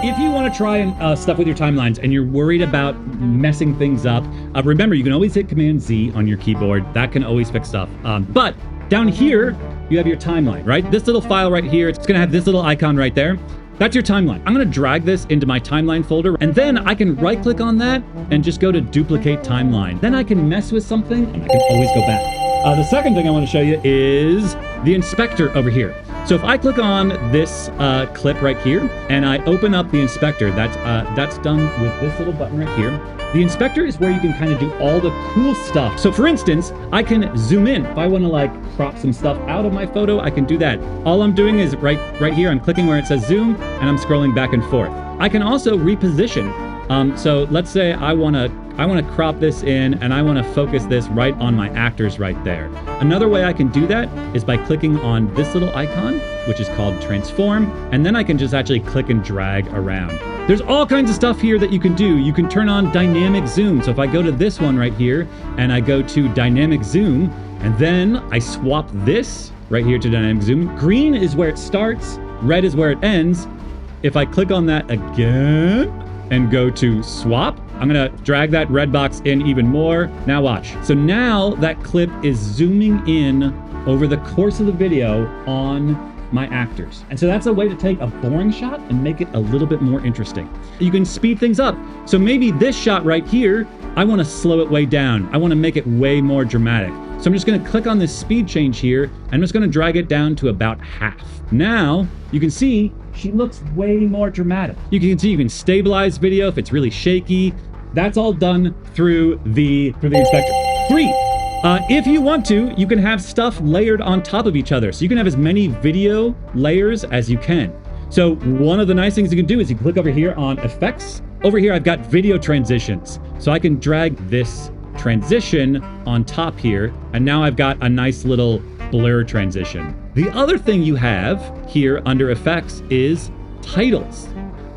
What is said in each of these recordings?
if you want to try and stuff with your timelines and you're worried about messing things up, remember, you can always hit Command Z on your keyboard. That can always fix stuff. But down here, you have your timeline, right? This little file right here, it's going to have this little icon right there. That's your timeline. I'm going to drag this into my timeline folder, and then I can right click on that and just go to duplicate timeline. Then I can mess with something and I can always go back. The second thing I want to show you is the inspector over here. So if I click on this clip right here and I open up the inspector, that's done with this little button right here. The inspector is where you can kind of do all the cool stuff. So for instance, I can zoom in. If I want to like crop some stuff out of my photo, I can do that. All I'm doing is right here, I'm clicking where it says zoom and I'm scrolling back and forth. I can also reposition. So let's say I want to crop this in and I want to focus this right on my actors right there. Another way I can do that is by clicking on this little icon, which is called transform, and then I can just actually click and drag around. There's all kinds of stuff here that you can do. You can turn on dynamic zoom. So if I go to this one right here and I go to dynamic zoom and then I swap this right here to dynamic zoom, green is where it starts, red is where it ends. If I click on that again and go to swap, I'm gonna drag that red box in even more. Now watch. So now that clip is zooming in over the course of the video on my actors. And so that's a way to take a boring shot and make it a little bit more interesting. You can speed things up. So maybe this shot right here, I want to slow it way down. I want to make it way more dramatic. So I'm just going to click on this speed change here. I'm just going to drag it down to about half. Now you can see she looks way more dramatic. You can see you can stabilize video if it's really shaky. That's all done through the inspector. 3. If you want to, you can have stuff layered on top of each other. So you can have as many video layers as you can. So one of the nice things you can do is you click over here on effects. Over here, I've got video transitions. So I can drag this transition on top here. And now I've got a nice little blur transition. The other thing you have here under effects is titles.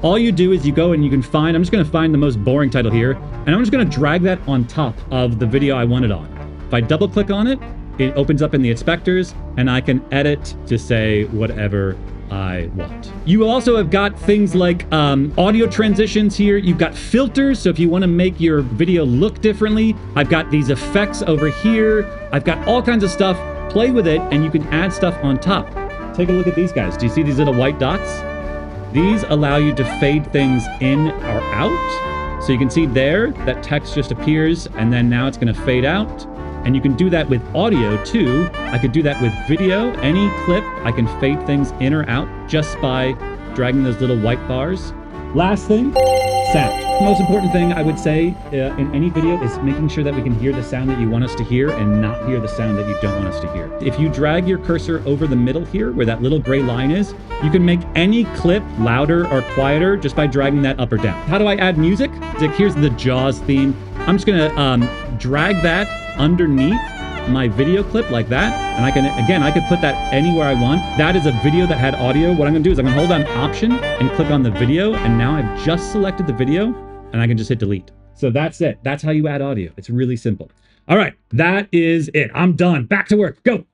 All you do is you go and you can find, I'm just going to find the most boring title here. And I'm just going to drag that on top of the video I want it on. If I double click on it, it opens up in the inspectors and I can edit to say whatever I want. You also have got things like audio transitions here. You've got filters. So if you want to make your video look differently, I've got these effects over here. I've got all kinds of stuff. Play with it and you can add stuff on top. Take a look at these guys. Do you see these little white dots? These allow you to fade things in or out. So you can see there that text just appears and then now it's going to fade out. And you can do that with audio too. I could do that with video. Any clip, I can fade things in or out just by dragging those little white bars. Last thing, sound. The most important thing I would say in any video is making sure that we can hear the sound that you want us to hear and not hear the sound that you don't want us to hear. If you drag your cursor over the middle here where that little gray line is, you can make any clip louder or quieter just by dragging that up or down. How do I add music? Here's the Jaws theme. I'm just gonna drag that underneath my video clip like that. And I could put that anywhere I want. That is a video that had audio. What I'm gonna do is I'm gonna hold down Option and click on the video. And now I've just selected the video and I can just hit delete. So that's it. That's how you add audio. It's really simple. All right, that is it. I'm done. Back to work. Go.